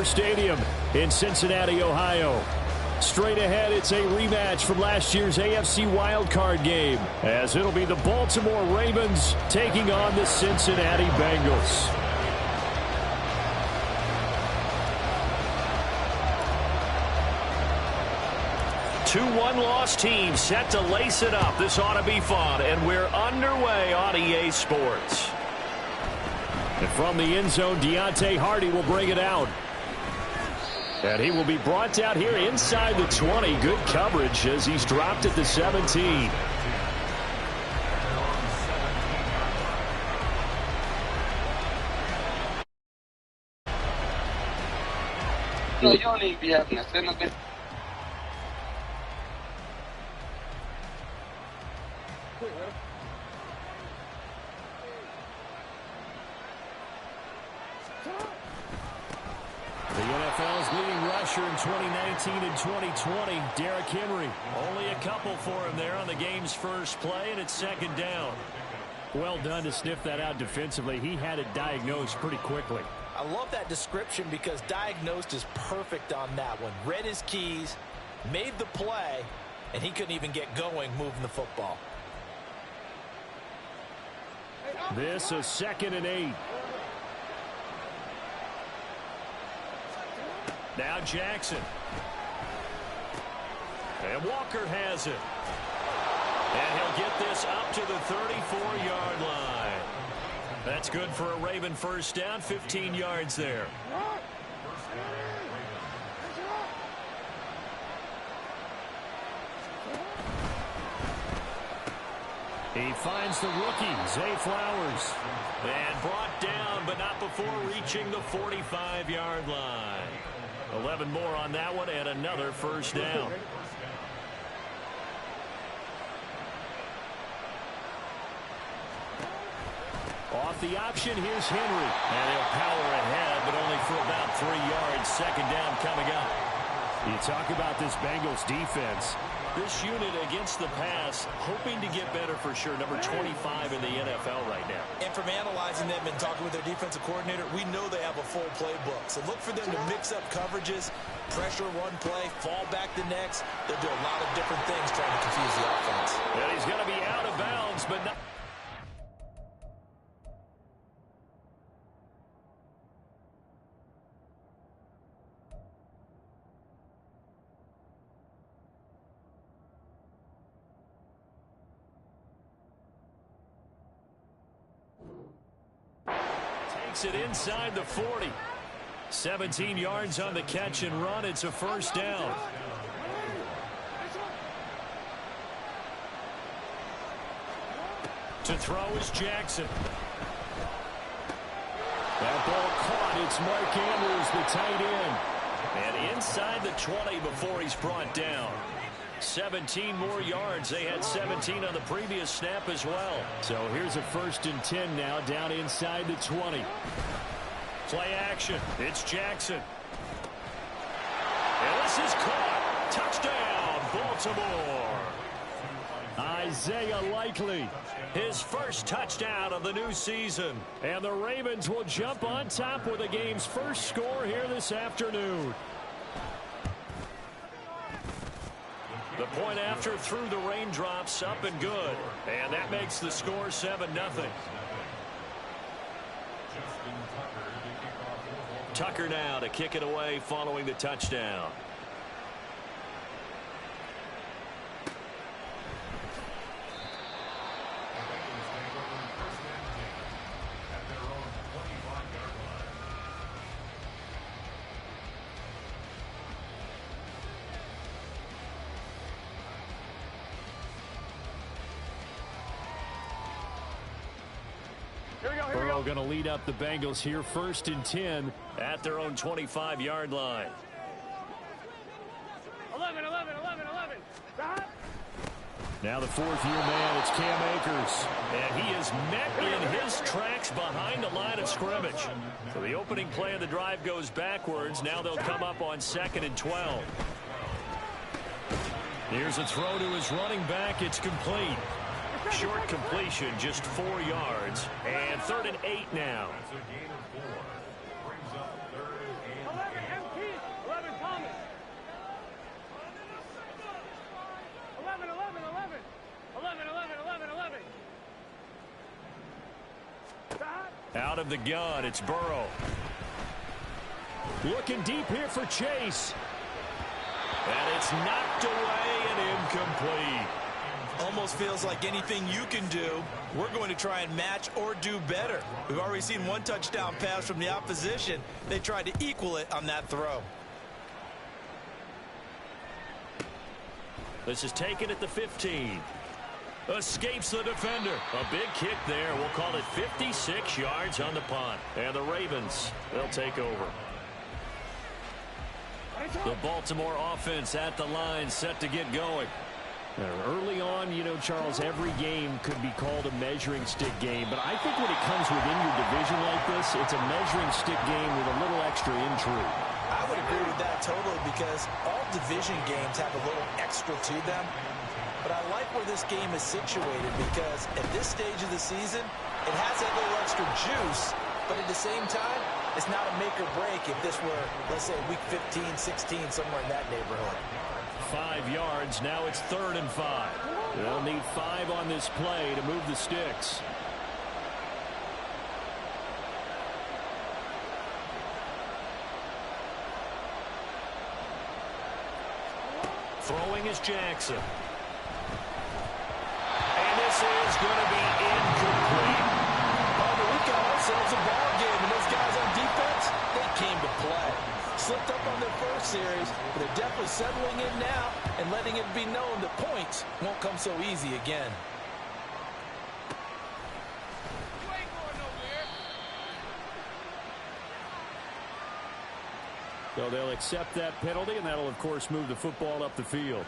Center Stadium in Cincinnati, Ohio. Straight ahead, it's a rematch from last year's AFC wildcard game, as it'll be the Baltimore Ravens taking on the Cincinnati Bengals. Two one-loss teams set to lace it up. This ought to be fun, and we're underway on EA Sports. And from the end zone, Deontay Hardy will bring it out. And he will be brought down here inside the 20. Good coverage as he's dropped at the 17. The NFL's leading rusher in 2019 and 2020, Derrick Henry. Only a couple for him there on the game's first play, and it's second down. Well done to sniff that out defensively. He had it diagnosed pretty quickly. I love that description because diagnosed is perfect on that one. Read his keys, made the play, and he couldn't even get going moving the football. This is 2nd and 8. Now Jackson. And Walker has it. And he'll get this up to the 34-yard line. That's good for a Raven first down, 15 yards there. He finds the rookie, Zay Flowers. And brought down, but not before reaching the 45-yard line. 11 more on that one, and another first down. Off the option, here's Henry. And he'll power ahead, but only for about 3 yards. Second down coming up. You talk about this Bengals defense. This unit against the pass, hoping to get better for sure. Number 25 in the NFL right now. And from analyzing them and talking with their defensive coordinator, we know they have a full playbook. So look for them to mix up coverages, pressure one play, fall back the next. They'll do a lot of different things trying to confuse the offense. And he's going to be out of bounds, but not. It inside the 40. 17 yards on the catch and run. It's a first down. To throw is Jackson. That ball caught. It's Mark Andrews, the tight end. And inside the 20 before he's brought down. 17 more yards. They had 17 on the previous snap as well. So here's a 1st and 10 now down inside the 20. Play action. It's Jackson. And this is caught. Touchdown, Baltimore. Isaiah Likely, his first touchdown of the new season. And the Ravens will jump on top with the game's first score here this afternoon. The point after through the raindrops, up and good. And that makes the score 7-0. Tucker now to kick it away following the touchdown. Burrow going to lead up the Bengals here, 1st and 10 at their own 25-yard line. 11. Now the 4th-year man, it's Cam Akers. And he is met in his tracks behind the line of scrimmage. So the opening play of the drive goes backwards. Now they'll come up on 2nd and 12. Here's a throw to his running back. It's complete. Short completion, just 4 yards. And 3rd and 8 now. of the gun. It's Burrow. Looking deep here for Chase. And it's knocked away and incomplete. Almost feels like anything you can do, we're going to try and match or do better. We've already seen one touchdown pass from the opposition. They tried to equal it on that throw. This is taken at the 15. Escapes the defender. A big kick there. We'll call it 56 yards on the punt. And the Ravens, they'll take over. The Baltimore offense at the line, set to get going. Early on, you know, Charles, every game could be called a measuring stick game. But I think when it comes within your division like this, it's a measuring stick game with a little extra intrigue. I would agree with that totally because all division games have a little extra to them. But I like where this game is situated because at this stage of the season, it has that little extra juice. But at the same time, it's not a make or break if this were, let's say, week 15, 16, somewhere in that neighborhood. 5 yards. Now it's 3rd and 5. They'll need 5 on this play to move the sticks. Throwing is Jackson. And this is going to be incomplete. Oh, but we've got ourselves a ball game, and those guys on defense, they came to play. Slipped up on their first series, but they're definitely settling in now and letting it be known that points won't come so easy again. So they'll accept that penalty, and that'll, of course, move the football up the field.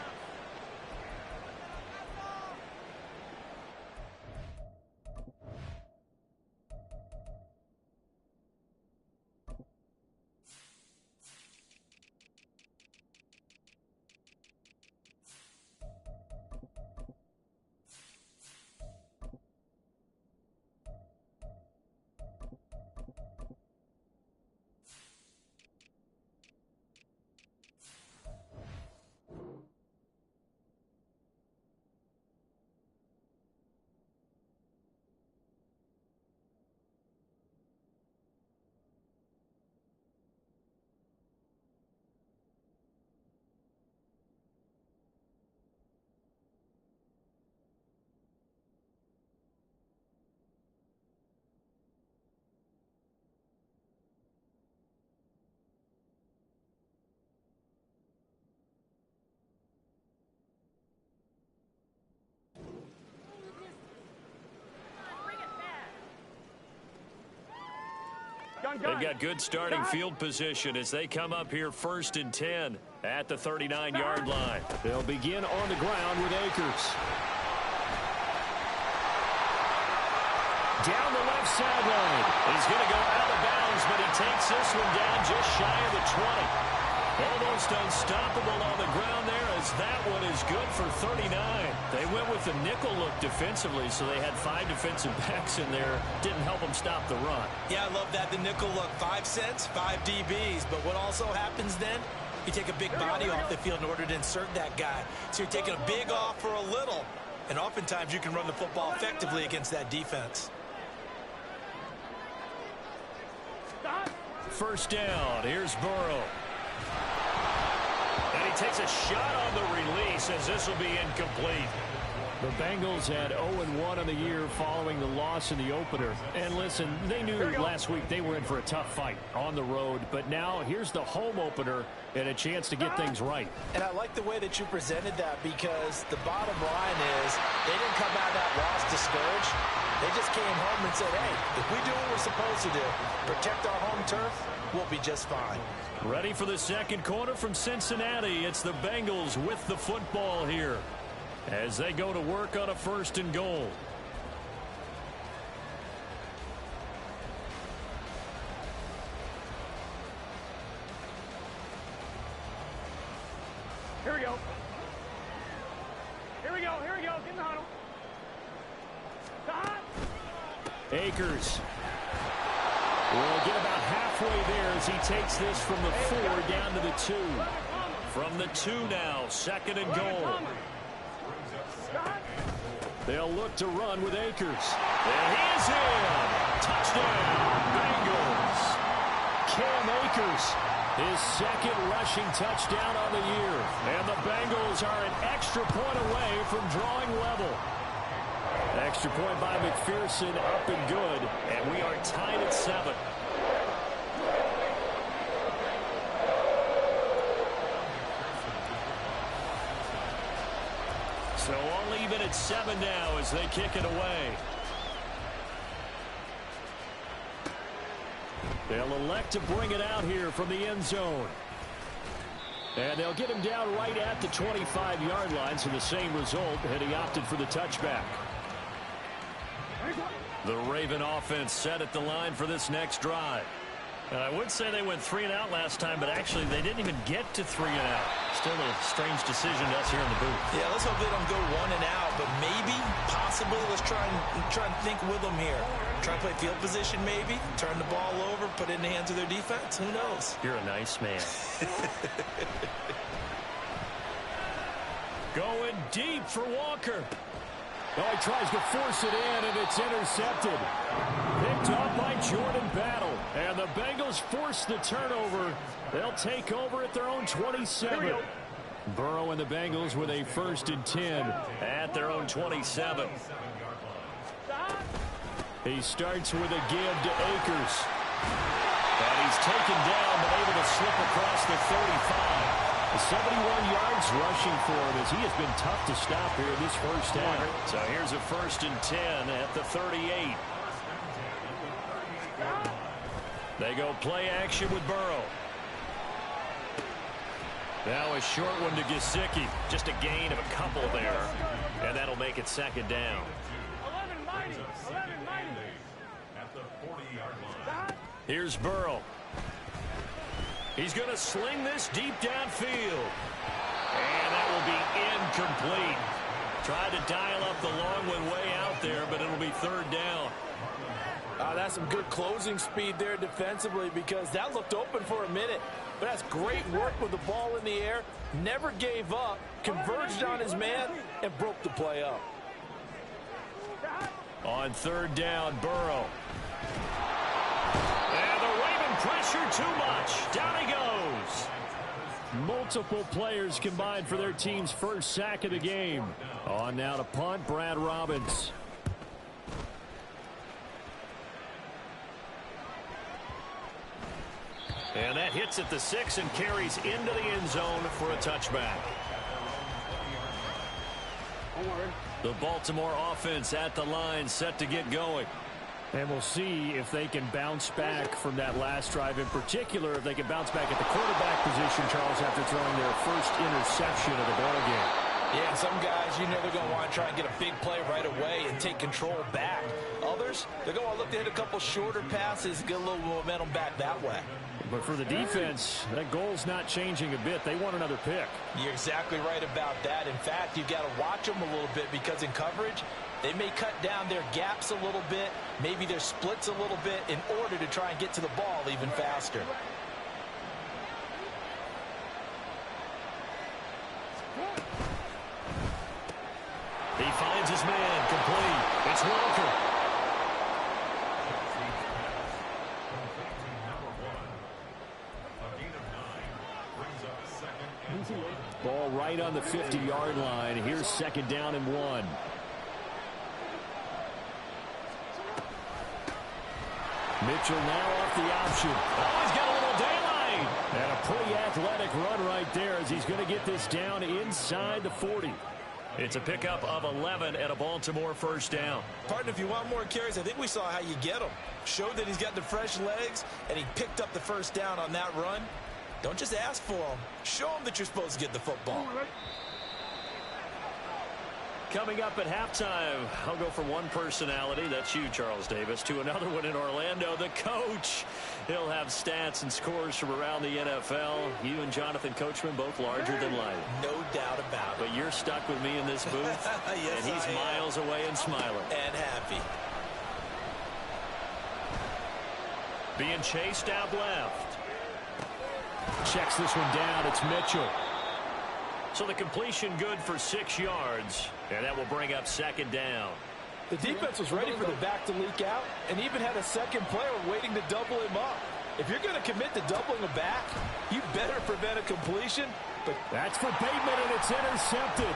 They've got good starting field position as they come up here 1st and 10 at the 39-yard line. They'll begin on the ground with Akers. Down the left sideline. He's going to go out of bounds, but he takes this one down just shy of the 20. Almost unstoppable on the ground there as that one is good for 39. They went with the nickel look defensively, so they had 5 defensive backs in there. Didn't help them stop the run. Yeah, I love that, the nickel look. 5 cents, 5 DBs. But what also happens then, you take a big body off the field in order to insert that guy. So you're taking a big off for a little. And oftentimes you can run the football effectively against that defense. 1st down. Here's Burrow. And he takes a shot on the release as this will be incomplete. The Bengals had 0-1 on the year following the loss in the opener. And listen, they knew last week they were in for a tough fight on the road. But now here's the home opener and a chance to get things right. And I like the way that you presented that because the bottom line is they didn't come out of that loss discouraged. They just came home and said, hey, if we do what we're supposed to do, protect our home turf, we'll be just fine. Ready for the second quarter from Cincinnati. It's the Bengals with the football here as they go to work on a 1st and goal. Here we go. Here we go. Here we go. Get in the huddle. Akers will get about halfway there as he takes this from the 4 down to the 2. From the 2 now, 2nd and goal. They'll look to run with Akers. And he is in. Touchdown, Bengals. Cam Akers, his second rushing touchdown on the year. And the Bengals are an extra point away from drawing level. Extra point by McPherson, up and good. And we are tied at 7. So all even at 7 now as they kick it away. They'll elect to bring it out here from the end zone. And they'll get him down right at the 25-yard line, so the same result, and he opted for the touchback. The Raven offense set at the line for this next drive. And I would say they went 3 and out last time, but actually they didn't even get to 3 and out. Still a strange decision to us here in the booth. Yeah, let's hope they don't go 1 and out, but maybe, possibly, let's try and think with them here. Try and play field position maybe, turn the ball over, put it in the hands of their defense. Who knows? You're a nice man. Going deep for Walker. Oh, he tries to force it in, and it's intercepted. Picked off by Jordan Battle. And the Bengals force the turnover. They'll take over at their own 27. Burrow and the Bengals with a 1st and 10 at their own 27. He starts with a give to Akers. And he's taken down, but able to slip across the 35. 71 yards rushing for him as he has been tough to stop here in this first half. So here's a 1st and 10 at the 38. They go play action with Burrow. Now a short one to Gesicki. Just a gain of a couple there. And that'll make it 2nd down. Here's Burrow. He's going to sling this deep downfield. And that will be incomplete. Tried to dial up the long one way out there, but it'll be 3rd down. That's some good closing speed there defensively because that looked open for a minute. But that's great work with the ball in the air. Never gave up, converged on his man, and broke the play up. On 3rd down, Burrow. And the Raven pressure too much. Down he goes. Multiple players combined for their team's first sack of the game. On now to punt, Brad Robbins. And that hits at the 6 and carries into the end zone for a touchback. The Baltimore offense at the line set to get going. And we'll see if they can bounce back from that last drive. In particular, if they can bounce back at the quarterback position, Charles, after throwing their first interception of the ball game. Yeah, some guys, you know they're going to want to try and get a big play right away and take control back. Others, they're going to want to look to hit a couple shorter passes, get a little momentum back that way. But for the defense, that goal's not changing a bit. They want another pick. You're exactly right about that. In fact, you've got to watch them a little bit because in coverage, they may cut down their gaps a little bit, maybe their splits a little bit in order to try and get to the ball even faster. He finds his man complete. It's Walker. Ball right on the 50-yard line. Here's 2nd down and 1. Mitchell now off the option. Oh, he's got a little daylight. And a pretty athletic run right there as he's going to get this down inside the 40. It's a pickup of 11 and a Baltimore 1st down. Partner, if you want more carries, I think we saw how you get them. Showed that he's got the fresh legs, and he picked up the 1st down on that run. Don't just ask for them. Show them that you're supposed to get the football. Coming up at halftime, I'll go from one personality, that's you, Charles Davis, to another one in Orlando, the coach. He'll have stats and scores from around the NFL. You and Jonathan Coachman, both larger than life. No doubt about it. But you're stuck with me in this booth, yes, and he's miles away and smiling. And happy. Being chased out left. Checks this one down. It's Mitchell. So the completion good for 6 yards, and that will bring up second down. The defense was ready for the back to leak out and even had a second player waiting to double him up. If you're going to commit to doubling a back, you better prevent a completion. But that's for Bateman, and it's intercepted.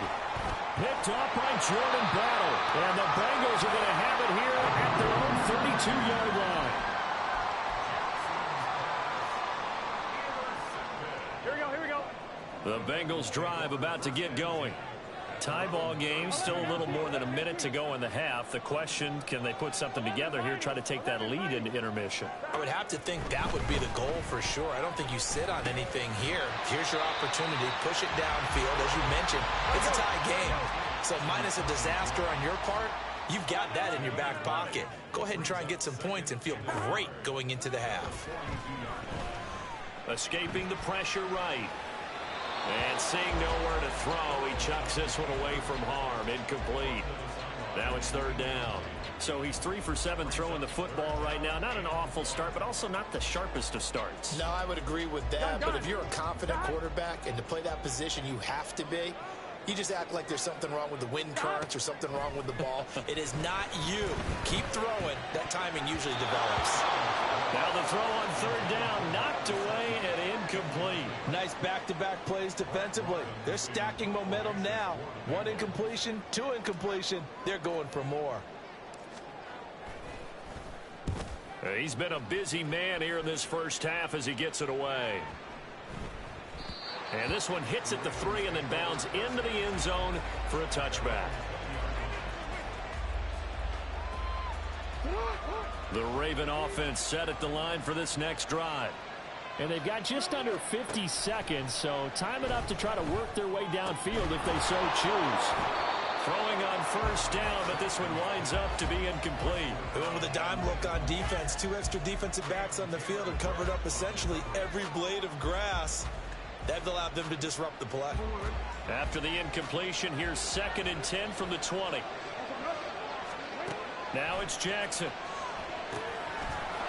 Picked off by Jordan Battle. And the Bengals are going to have it here at their own 32-yard line. Here we go. The Bengals drive about to get going. Tie ball game, still a little more than a minute to go in the half. The question, can they put something together here, try to take that lead into intermission? I would have to think that would be the goal for sure. I don't think you sit on anything here. Here's your opportunity. Push it downfield. As you mentioned, it's a tie game. So minus a disaster on your part, you've got that in your back pocket. Go ahead and try and get some points and feel great going into the half. Escaping the pressure right. And seeing nowhere to throw, he chucks this one away from harm. Incomplete. Now it's third down. So he's 3 for 7 throwing the football right now. Not an awful start, but also not the sharpest of starts. No, I would agree with that. But if you're a confident quarterback and to play that position, you have to be. You just act like there's something wrong with the wind currents or something wrong with the ball. It is not you. Keep throwing. That timing usually develops. Now the throw on third down, knocked away and incomplete. Nice back-to-back plays defensively. They're stacking momentum now. 1 incompletion, 2 incompletion. They're going for more. He's been a busy man here in this first half as he gets it away. And this one hits at the 3 and then bounds into the end zone for a touchback. The Raven offense set at the line for this next drive. And they've got just under 50 seconds, so time enough to try to work their way downfield if they so choose. Throwing on first down, but this one winds up to be incomplete. Going with a dime look on defense. 2 extra defensive backs on the field and covered up essentially every blade of grass. That allowed them to disrupt the play. After the incompletion, here's 2nd and 10 from the 20. Now it's Jackson.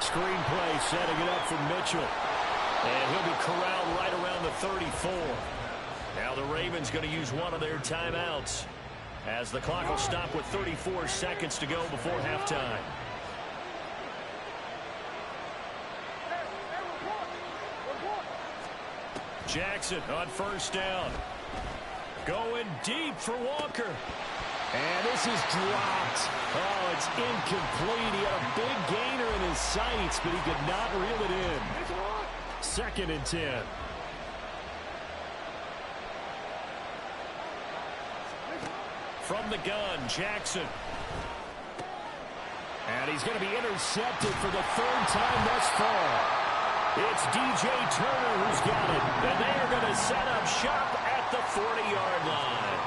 Screen play setting it up for Mitchell. And he'll be corralled right around the 34. Now the Ravens going to use one of their timeouts as the clock will stop with 34 seconds to go before halftime. Jackson on first down. Going deep for Walker. And this is dropped. Oh, it's incomplete. He had a big gainer in his sights, but he could not reel it in. 2nd and 10. From the gun, Jackson. And he's going to be intercepted for the 3rd time thus far. It's DJ Turner who's got it. And they are going to set up shop at the 40-yard line.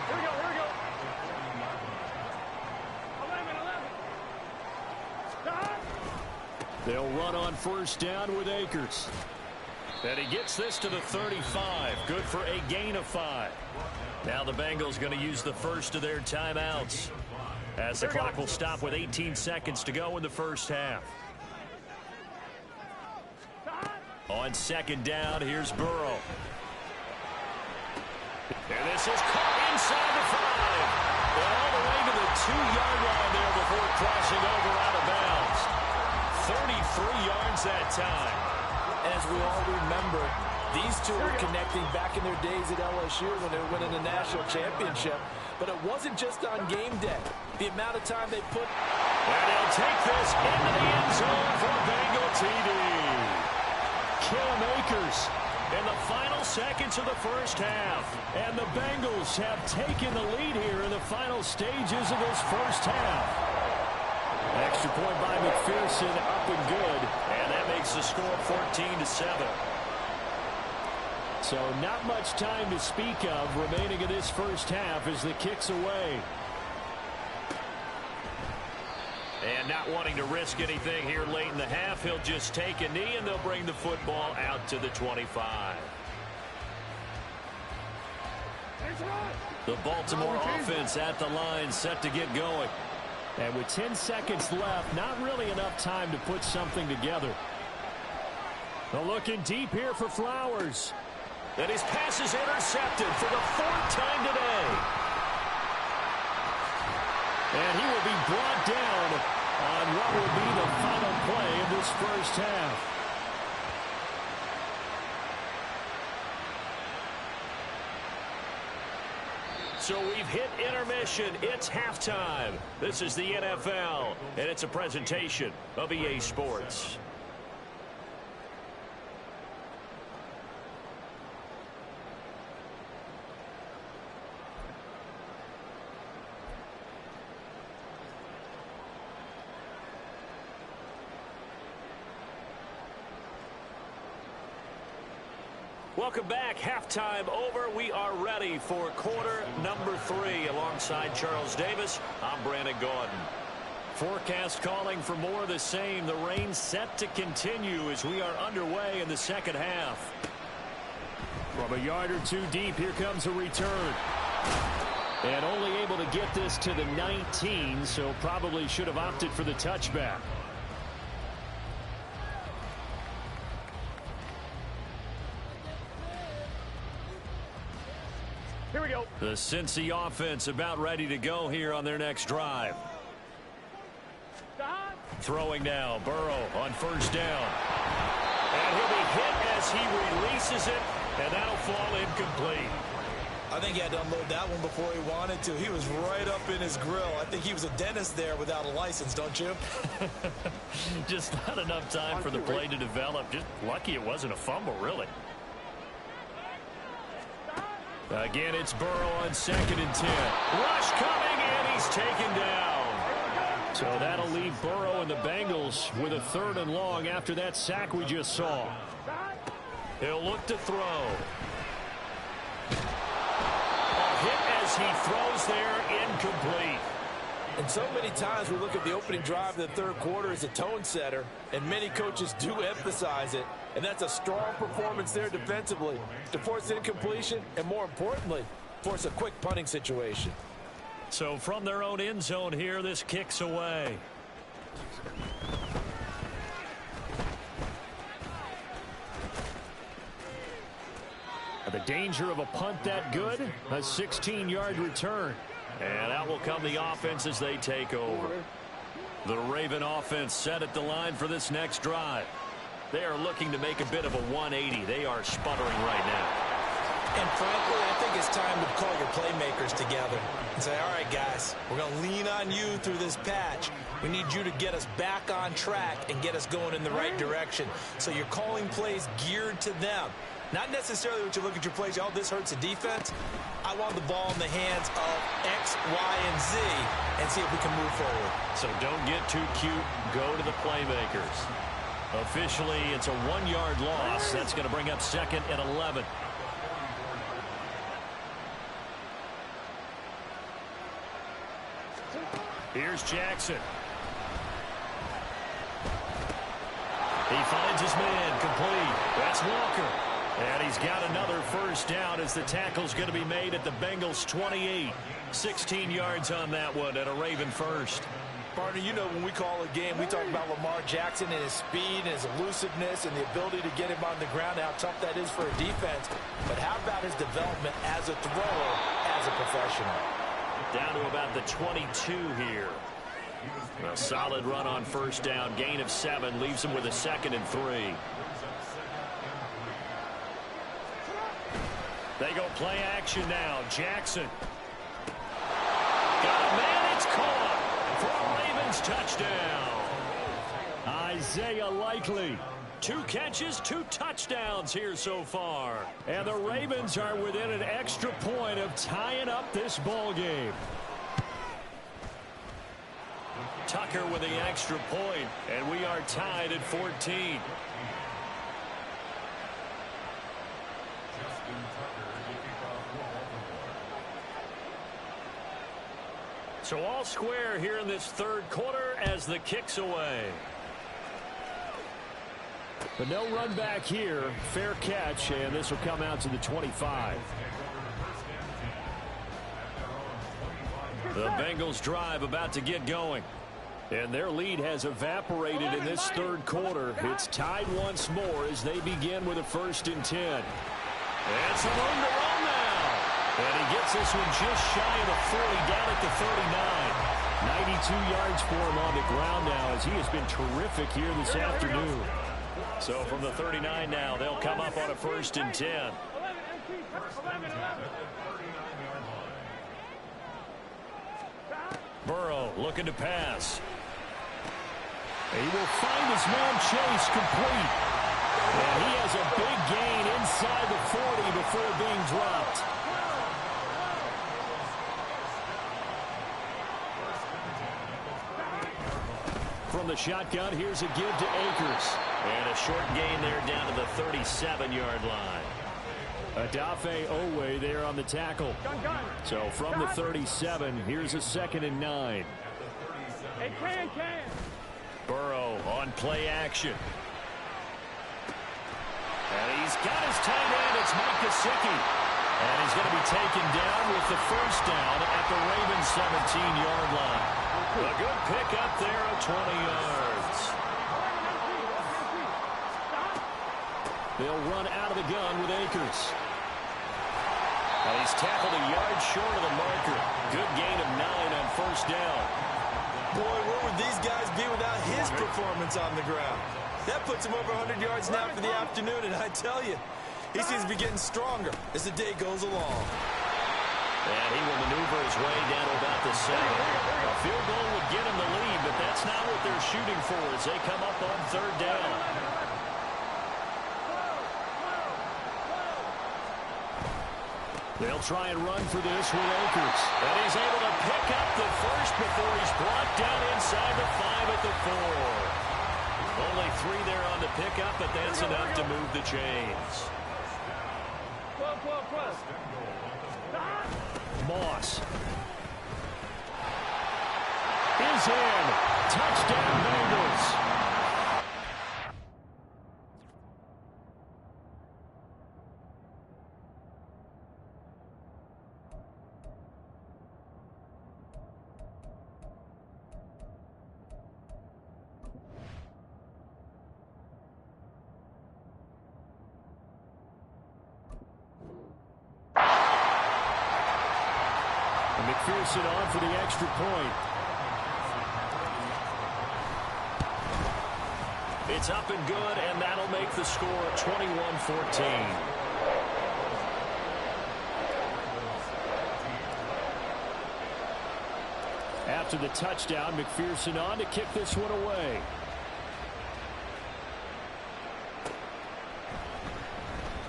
Here we go. 11. They'll run on first down with Akers. And he gets this to the 35. Good for a gain of 5. Now the Bengals going to use the first of their timeouts as the clock will stop with 18 seconds to go in the first half. On 2nd down, here's Burrow. And this is caught inside the 5. All the way to the 2-yard line there before crossing over out of bounds. 33 yards that time. As we all remember, these two were connecting back in their days at LSU when they were winning the national championship. But it wasn't just on game day. The amount of time they put. And they'll take this into the end zone for Bengal TD. Cam Akers in the final seconds of the first half. And the Bengals have taken the lead here in the final stages of this first half. Extra point by McPherson, up and good. And that makes the score 14-7. So not much time to speak of remaining in this first half as the kick's away. And not wanting to risk anything here late in the half, he'll just take a knee and they'll bring the football out to the 25. The Baltimore offense at the line set to get going. And with 10 seconds left, not really enough time to put something together. Looking deep here for Flowers. And his pass is intercepted for the 4th time today. And he will be brought down on what will be the final play of this first half. So we've hit intermission. It's halftime. This is the NFL, and it's a presentation of EA Sports. Welcome back. Halftime over. We are ready for quarter number 3. Alongside Charles Davis, I'm Brandon Gordon. Forecast calling for more of the same. The rain set to continue as we are underway in the second half. From a yard or two deep, here comes a return. And only able to get this to the 19, so probably should have opted for the touchback. Here we go. The Cincy offense about ready to go here on their next drive. Throwing now, Burrow on first down. And he'll be hit as he releases it, and that'll fall incomplete. I think he had to unload that one before he wanted to. He was right up in his grill. I think he was a dentist there without a license, don't you? Just not enough time for the play to develop. Just lucky it wasn't a fumble, really. Again, it's Burrow on 2nd and 10. Rush coming, and he's taken down. So that'll leave Burrow and the Bengals with a 3rd and long after that sack we just saw. He'll look to throw. A hit as he throws there, incomplete. And so many times we look at the opening drive of the third quarter as a tone setter, and many coaches do emphasize it. And that's a strong performance there defensively to force incompletion and, more importantly, force a quick punting situation. So from their own end zone here, this kicks away. The danger of a punt that good, a 16-yard return. And out will come the offense as they take over. The Raven offense set at the line for this next drive. They are looking to make a bit of a 180. They are sputtering right now. And frankly, I think it's time to call your playmakers together and say, all right, guys, we're going to lean on you through this patch. We need you to get us back on track and get us going in the right direction. So you're calling plays geared to them. Not necessarily what you look at your plays, oh, this hurts the defense. I want the ball in the hands of X, Y, and Z and see if we can move forward. So don't get too cute. Go to the playmakers. Officially, it's a 1-yard loss. That's going to bring up 2nd and 11. Here's Jackson. He finds his man complete. That's Walker. And he's got another first down as the tackle's going to be made at the Bengals 28. 16 yards on that one and a Raven first. Partner, you know when we call a game, we talk about Lamar Jackson and his speed and his elusiveness and the ability to get him on the ground, how tough that is for a defense. But how about his development as a thrower, as a professional? Down to about the 22 here. A solid run on first down. Gain of 7 leaves him with a 2nd and 3. They go play action now. Jackson. Got a man. It's caught. For a Ravens touchdown. Isaiah Likely. 2 catches, 2 touchdowns here so far. And the Ravens are within an extra point of tying up this ball game. Tucker with the extra point, and we are tied at 14. So all square here in this third quarter as the kick's away. But no run back here. Fair catch, and this will come out to the 25. The Bengals drive about to get going. And their lead has evaporated in this third quarter. It's tied once more as they begin with a 1st and 10. And some room to run now. And he gets this one just shy of the 40, down at the 39. 92 yards for him on the ground now, as he has been terrific here this afternoon. So from the 39 now, they'll come up on a 1st and 10. Burrow looking to pass. He will find his man Chase complete. And he has a big gain inside the 40 before being dropped. From the shotgun, here's a give to Akers. And a short gain there down to the 37-yard line. Adafe Owe there on the tackle. So from the 37, here's a 2nd and 9. Hey, can. Burrow on play action. And he's got his tight end. It's Mike Gesicki. And he's going to be taken down with the 1st down at the Ravens' 17-yard line. A good pickup there of 20 yards. They'll run out of the gun with Akers. And he's tackled a yard short of the marker. Good gain of 9 on 1st down. Boy, where would these guys be without his performance on the ground? That puts him over 100 yards now for the afternoon, and I tell you, he seems to be getting stronger as the day goes along. And he will maneuver his way down to about the 7. A field goal would get him the lead, but that's not what they're shooting for as they come up on 3rd down. They'll try and run for this with Akers. And he's able to pick up the 1st before he's brought down inside the 5 at the 4. Only 3 there on the pickup, but that's enough to move the chains. Moss is in. Touchdown, Bengals. McPherson on for the extra point. It's up and good, and that'll make the score 21-14. After the touchdown, McPherson on to kick this one away.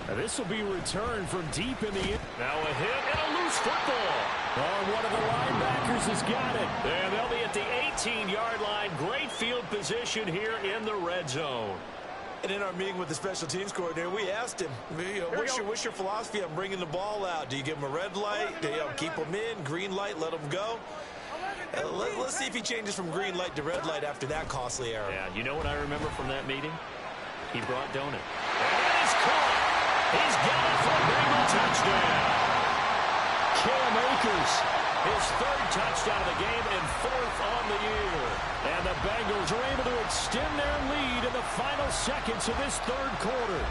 Now this will be returned from deep in the end. Now a hit and a loose football. Oh, one of the linebackers has got it. And they'll be at the 18-yard line. Great field position here in the red zone. And in our meeting with the special teams coordinator, we asked him, what's your philosophy on bringing the ball out? Do you give him a red light? Do you keep him in? Green light, let him go? Let's see if he changes from green light to red light after that costly error. Yeah, you know what I remember from that meeting? He brought donut. And that is caught. He's got it for a Bengal touchdown. Cam Akers, his 3rd touchdown of the game and 4th on the year. And the Bengals are able to extend their lead in the final seconds of this 3rd quarter.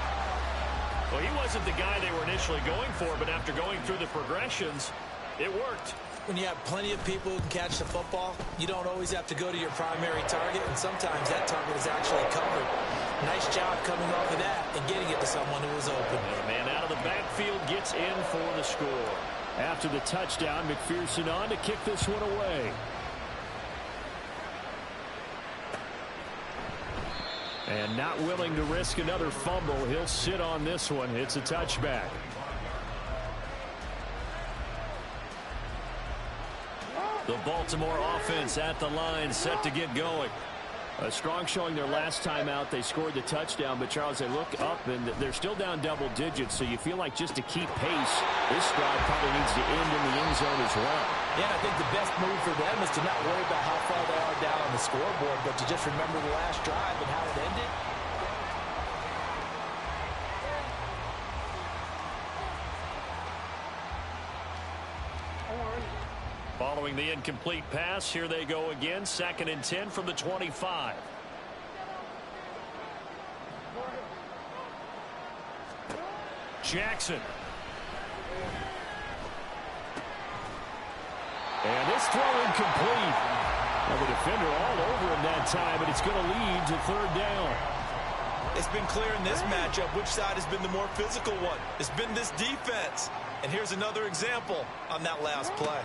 Well, he wasn't the guy they were initially going for, but after going through the progressions, it worked. When you have plenty of people who can catch the football, you don't always have to go to your primary target, and sometimes that target is actually covered. Nice job coming off of that and getting it to someone who was open. And a man out of the backfield gets in for the score. After the touchdown, McPherson on to kick this one away. And not willing to risk another fumble, he'll sit on this one. It's a touchback. The Baltimore offense at the line, set to get going. A strong showing their last time out. They scored the touchdown, but Charles, they look up and they're still down double digits, so you feel like just to keep pace, this drive probably needs to end in the end zone as well. Yeah, I think the best move for them is to not worry about how far they are down on the scoreboard, but to just remember the last drive and how it ended. Following the incomplete pass, here they go again. 2nd and 10 from the 25. Jackson. And this throw incomplete. Well, the defender all over him that time, and it's going to lead to third down. It's been clear in this matchup which side has been the more physical one. It's been this defense. And here's another example on that last play.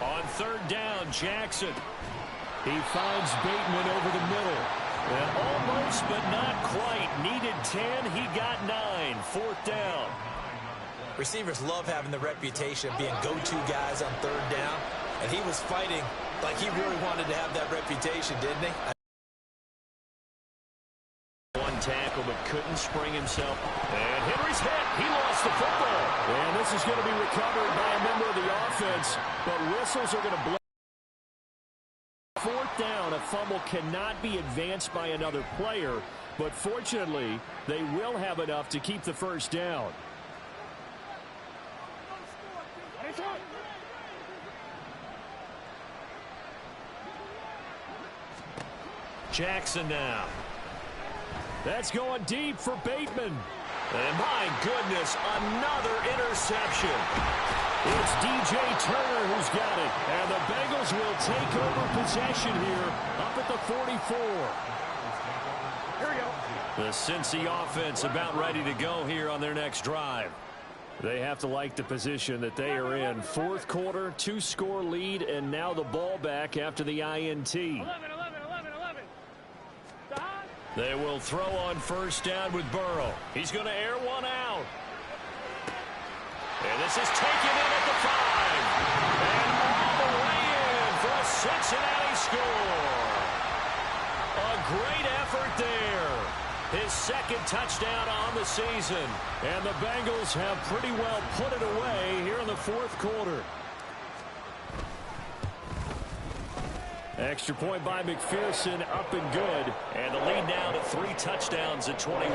On third down, Jackson. He finds Bateman over the middle. And almost, but not quite. Needed 10. He got 9. Fourth down. Receivers love having the reputation of being go-to guys on third down. And he was fighting like he really wanted to have that reputation, didn't he? One tackle, but couldn't spring himself. And Henry's hit. He lost the football. And this is going to be recovered by a member of the offense. But whistles are going to blow. Fourth down, a fumble cannot be advanced by another player. But fortunately, they will have enough to keep the first down. Jackson now. That's going deep for Bateman. And my goodness, another interception. It's DJ Turner who's got it. And the Bengals will take over possession here up at the 44. Here we go. The Cincy offense about ready to go here on their next drive. They have to like the position that they are in. Fourth quarter, 2-score lead, and now the ball back after the INT. 11. They will throw on first down with Burrow. He's going to air one out. And this is taken in at the 5. And all the way in for a Cincinnati score. A great effort there. His second touchdown on the season. And the Bengals have pretty well put it away here in the fourth quarter. Extra point by McPherson, up and good. And the lead now to 3 touchdowns at 21.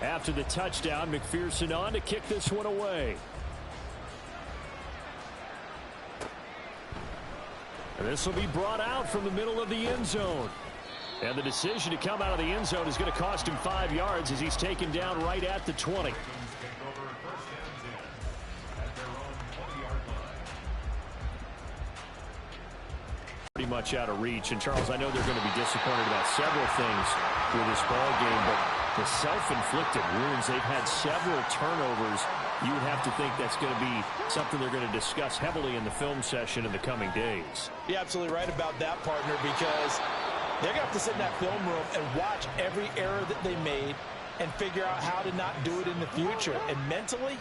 After the touchdown, McPherson on to kick this one away. And this will be brought out from the middle of the end zone. And the decision to come out of the end zone is going to cost him 5 yards as he's taken down right at the 20. Pretty much out of reach. And, Charles, I know they're going to be disappointed about several things with this ball game, but the self-inflicted wounds, they've had several turnovers. You would have to think that's going to be something they're going to discuss heavily in the film session in the coming days. You're absolutely right about that, partner, because they're going to have to sit in that film room and watch every error that they made and figure out how to not do it in the future. And mentally,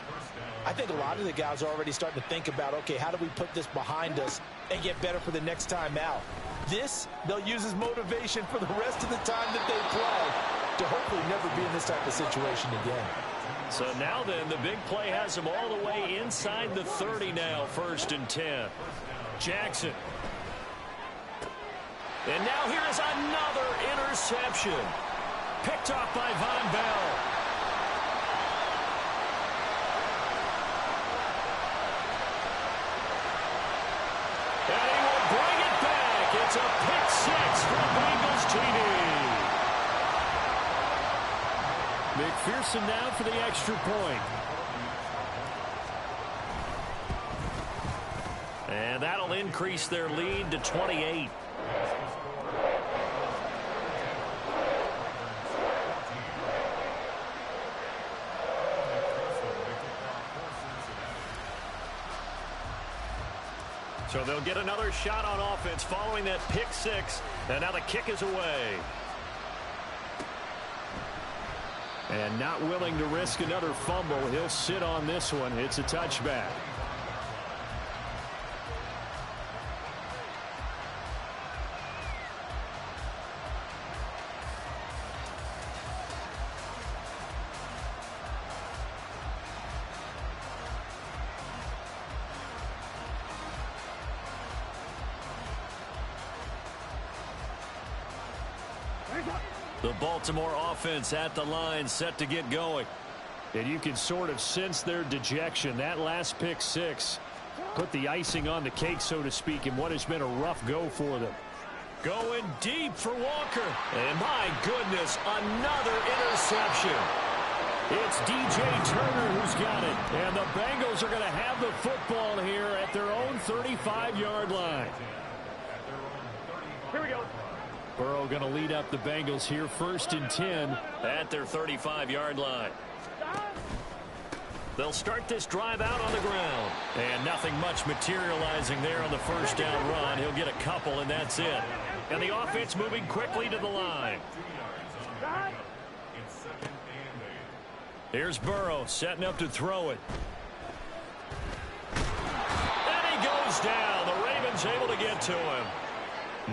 I think a lot of the guys are already starting to think about, okay, how do we put this behind us and get better for the next time out? This, they'll use as motivation for the rest of the time that they play to hopefully never be in this type of situation again. So now then, the big play has them all the way inside the 30 now, 1st and 10. Jackson. And now here is another interception. Picked off by Von Bell. And he will bring it back. It's a pick 6 for Bengals TD. McPherson now for the extra point. And that'll increase their lead to 28. So they'll get another shot on offense following that pick 6. And now the kick is away. And not willing to risk another fumble. He'll sit on this one. It's a touchback. The Baltimore offense at the line, set to get going. And you can sort of sense their dejection. That last pick 6 Put the icing on the cake, so to speak, in what has been a rough go for them. Going deep for Walker. And my goodness, another interception. It's DJ Turner who's got it. And the Bengals are going to have the football here at their own 35-yard line. Here we go. Burrow going to lead up the Bengals here, 1st and 10 at their 35-yard line. They'll start this drive out on the ground. And nothing much materializing there on the first down run. He'll get a couple, and that's it. And the offense moving quickly to the line. Here's Burrow setting up to throw it. And he goes down. The Ravens able to get to him.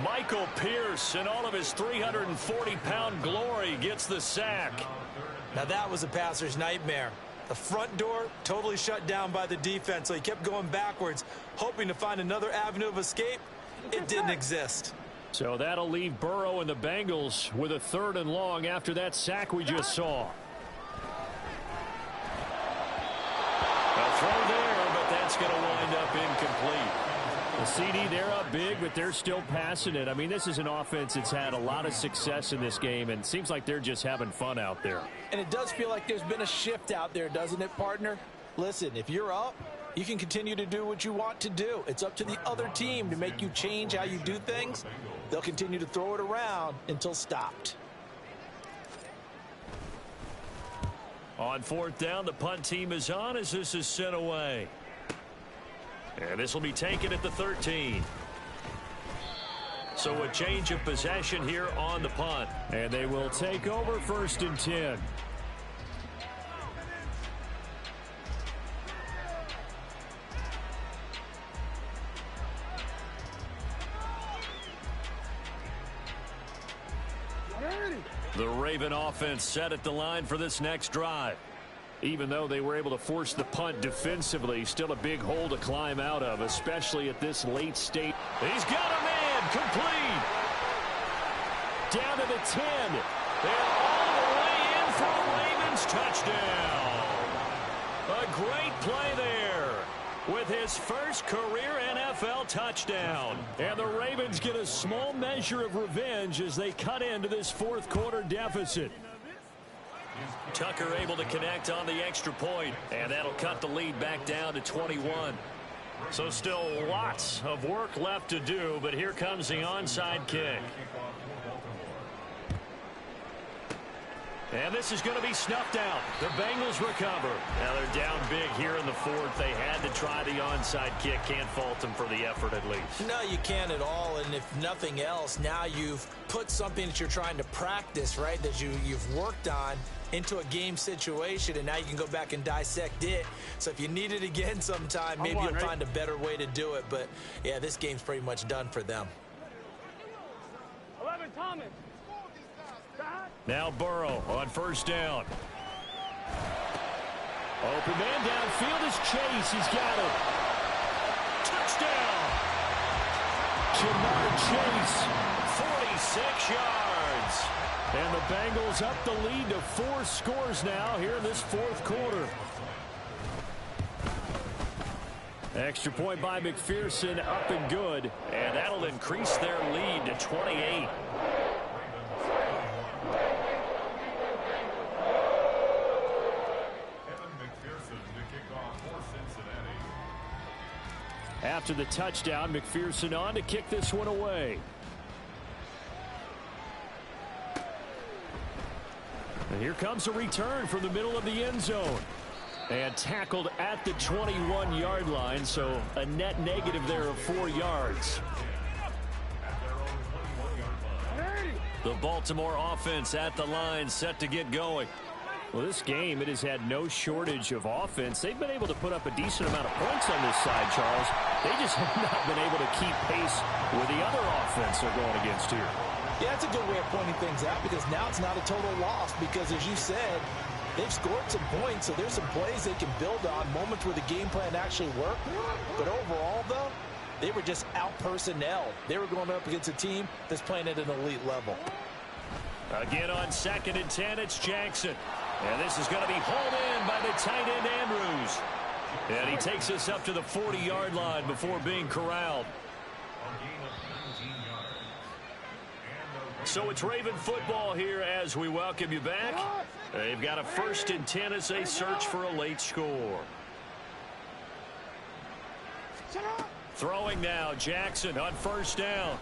Michael Pierce, in all of his 340-pound glory, gets the sack. Now that was a passer's nightmare. The front door totally shut down by the defense, so he kept going backwards, hoping to find another avenue of escape. It didn't exist. So that'll leave Burrow and the Bengals with a 3rd and long after that sack we just saw. A throw there, but that's going to wind up incomplete. The CD, they're up big, but they're still passing it. I mean, this is an offense that's had a lot of success in this game, and it seems like they're just having fun out there. And it does feel like there's been a shift out there, doesn't it, partner? Listen, if you're up, you can continue to do what you want to do. It's up to the other team to make you change how you do things. They'll continue to throw it around until stopped. On 4th down, the punt team is on as this is sent away. And this will be taken at the 13. So a change of possession here on the punt. And they will take over 1st and 10. The Raven offense set at the line for this next drive. Even though they were able to force the punt defensively, still a big hole to climb out of, especially at this late stage. He's got a man complete. Down to the 10. They're all the way in for a Ravens touchdown. A great play there with his first career NFL touchdown. And the Ravens get a small measure of revenge as they cut into this 4th quarter deficit. Tucker able to connect on the extra point, and that'll cut the lead back down to 21. So still lots of work left to do, but here comes the onside kick. And this is going to be snuffed out. The Bengals recover. Now they're down big here in the 4th. They had to try the onside kick. Can't fault them for the effort at least. No, you can't at all. And if nothing else, now you've put something that you're trying to practice, right, that you've worked on into a game situation, and now you can go back and dissect it. So if you need it again sometime, maybe you'll find a better way to do it. But, yeah, this game's pretty much done for them. 11, Thomas. Now Burrow on 1st down. Open man downfield is Chase. He's got it. Touchdown. Jamar Chase, 46 yards. And the Bengals up the lead to 4 scores now here in this 4th quarter. Extra point by McPherson, up and good. And that'll increase their lead to 28. After the touchdown, McPherson on to kick this one away. And here comes a return from the middle of the end zone. And tackled at the 21-yard line, so a net negative there of 4 yards. The Baltimore offense at the line, set to get going. Well, this game, it has had no shortage of offense. They've been able to put up a decent amount of points on this side, Charles. They just have not been able to keep pace with the other offense they're going against here. Yeah, that's a good way of pointing things out, because now it's not a total loss, because as you said, they've scored some points, so there's some plays they can build on, moments where the game plan actually worked. But overall, though, they were just out-personnelled. They were going up against a team that's playing at an elite level. Again on 2nd and 10, it's Jackson. And this is going to be hauled in by the tight end, Andrews. And he takes us up to the 40-yard line before being corralled. So it's Raven football here as we welcome you back. They've got a 1st and 10 as they search for a late score. Throwing now, Jackson on 1st down.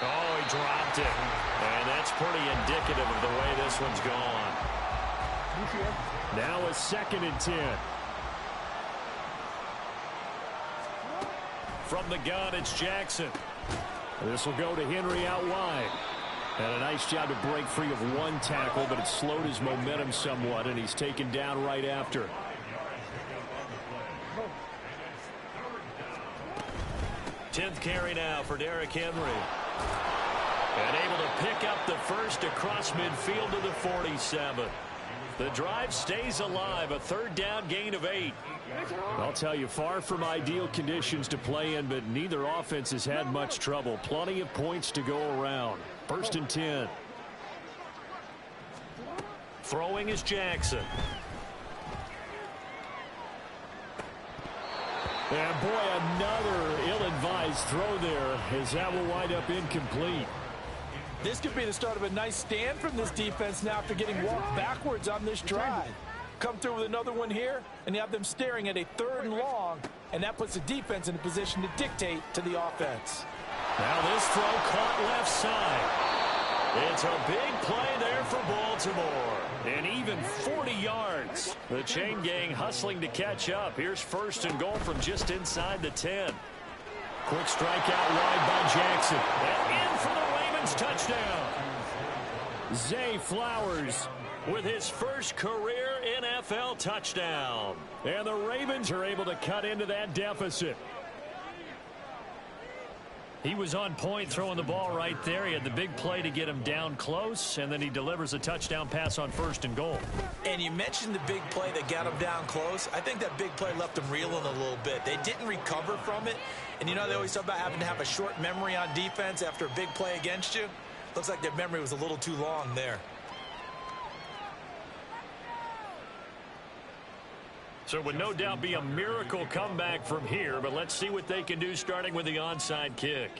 Oh, he dropped it. And that's pretty indicative of the way this one's gone. Now a 2nd and 10. From the gun, it's Jackson. This will go to Henry out wide. And a nice job to break free of one tackle, but it slowed his momentum somewhat, and he's taken down right after. Tenth carry now for Derrick Henry. And able to pick up the first across midfield to the 47. The drive stays alive, a 3rd down gain of 8. I'll tell you, far from ideal conditions to play in, but neither offense has had much trouble. Plenty of points to go around. 1st and 10. Throwing is Jackson. And boy, another ill-advised throw there, as that will wind up incomplete. This could be the start of a nice stand from this defense now after getting walked backwards on this drive. Come through with another one here, and you have them staring at a 3rd and long, and that puts the defense in a position to dictate to the offense. Now this throw caught left side. It's a big play there for Baltimore. And even 40 yards. The chain gang hustling to catch up. Here's 1st and goal from just inside the 10. Quick strike out wide by Jackson. And in for the Ravens touchdown. Zay Flowers with his first career NFL touchdown. And the Ravens are able to cut into that deficit. He was on point throwing the ball right there. He had the big play to get him down close, and then he delivers a touchdown pass on 1st and goal. And you mentioned the big play that got him down close. I think that big play left him reeling a little bit. They didn't recover from it. And, you know, they always talk about having to have a short memory on defense after a big play against you. Looks like their memory was a little too long there. So it would no doubt be a miracle comeback from here, but let's see what they can do starting with the onside kick.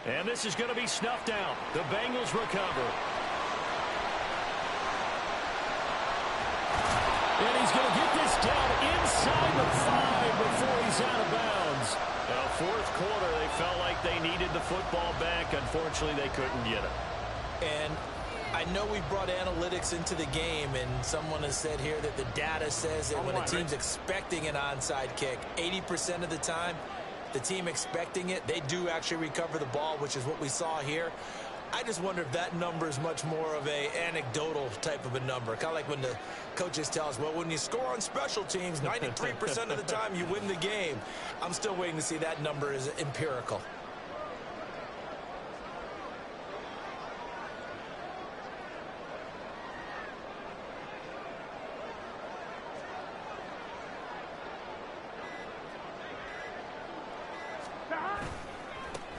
And this is going to be snuffed out. The Bengals recover. And he's going to get this down inside the 5 before he's out of bounds. Now, 4th quarter, they felt like they needed the football back. Unfortunately, they couldn't get it. And I know we brought analytics into the game, and someone has said here that the data says that when a team's expecting an onside kick, 80% of the time, the team expecting it, they do actually recover the ball, which is what we saw here. I just wonder if that number is much more of a anecdotal type of a number. Kind of like when the coaches tell us, well, when you score on special teams, 93% of the time you win the game. I'm still waiting to see that number is empirical.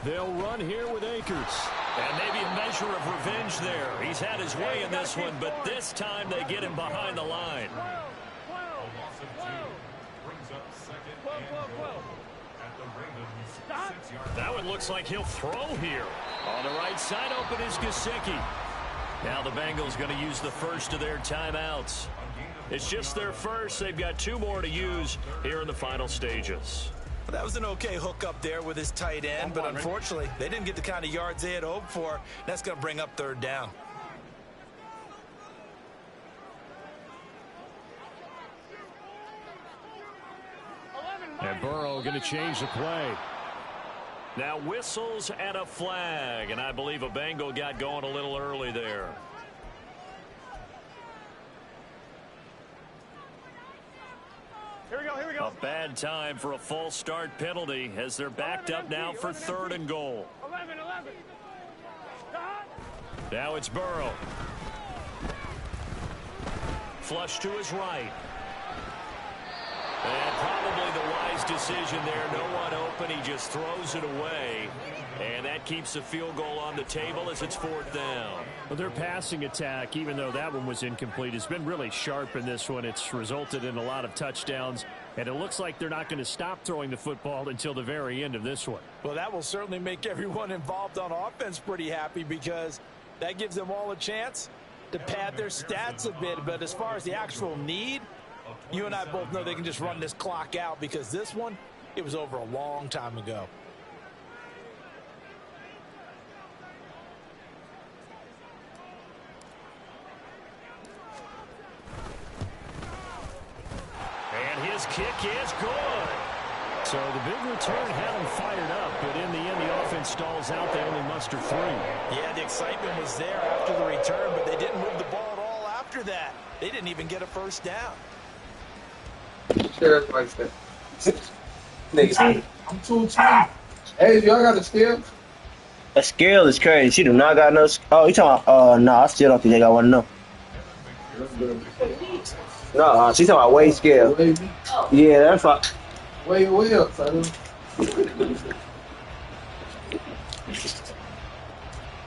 They'll run here with Akers. And maybe a measure of revenge there. He's had his way in this one, but this time they get him behind the line. That one looks like he'll throw here. On the right side, open is Gesicki. Now the Bengals going to use the first of their timeouts. It's just their first. They've got 2 more to use here in the final stages. That was an okay hookup there with his tight end, but unfortunately, they didn't get the kind of yards they had hoped for. That's going to bring up 3rd down. And Burrow going to change the play. Now whistles and a flag, and I believe a Bengal got going a little early there. Here we go, here we go. A bad time for a false start penalty as they're backed up now for 3rd and goal. 11. Now it's Burrow. Flush to his right. And probably the wide Wise decision there. No one open. He just throws it away. And that keeps the field goal on the table as it's 4th down. Well, their passing attack, even though that one was incomplete, has been really sharp in this one. It's resulted in a lot of touchdowns, and it looks like they're not going to stop throwing the football until the very end of this one. Well, that will certainly make everyone involved on offense pretty happy because that gives them all a chance to pad their stats a bit. But as far as the actual need, you and I both know they can just run this clock out because this one, it was over a long time ago. And his kick is good. So the big return had them fired up, but in the end, the offense stalls out. They only muster 3. Yeah, the excitement was there after the return, but they didn't move the ball at all after that. They didn't even get a first down. Sure, like that. Nigga, I'm 220. Hey, y'all got a scale? A scale is crazy. She do not got no. Oh, you talking about? No, I still don't think they got one. No. No, she's talking about weight scale. Yeah, that's right. Way up, son.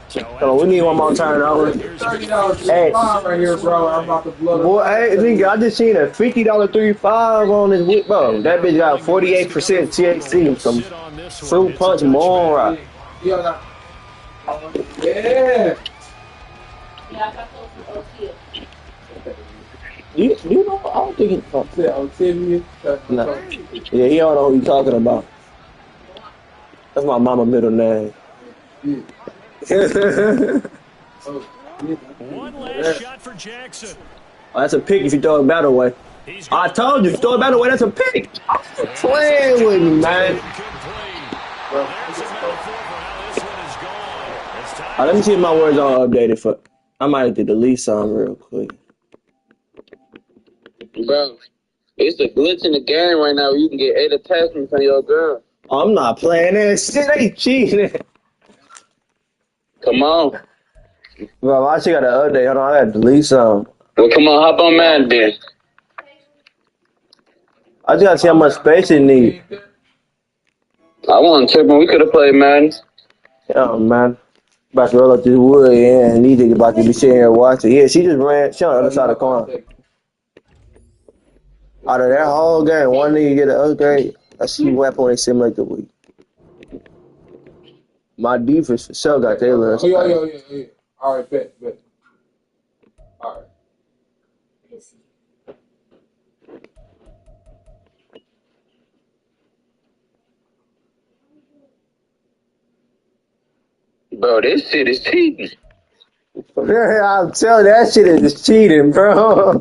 So we need one more turnover. $30 Hey, right here, bro. I'm about to blow boy, hey, nigga, I just seen a $50 $3.5 on this whip, bro. That bitch got 48% THC. Some fruit punch more rock. Yeah. You know, I don't think it's. On TV. No. Yeah, he don't know who you talking about. That's my mama middle name. One last shot for Jackson. Oh, that's a pick if you throw it battle way. I told you, throw it battle way, that's a pick. Playing with me, man. Let me see if my words are updated for. I might have to delete some real quick. Bro, it's a glitch in the game right now where you can get 8 attachments on your girl. I'm not playing that shit. They cheating. Come on. Bro, I actually got to update. Hold on, I got to delete some. Well, come on, hop on Madden then. I just got to see how much space it needs. I wasn't tripping. We could have played Madden. Oh, man. About to roll up this wood, yeah, and these niggas about to be sitting here watching. Yeah, she just ran. She on the other side of the corner. Out of that whole game, one nigga get an upgrade. I see weapon they simulate the week. My defense for sure got their list. Oh, yeah. All right, bet. All right. Bro, this shit is cheating. I'm telling you, that shit is cheating, bro.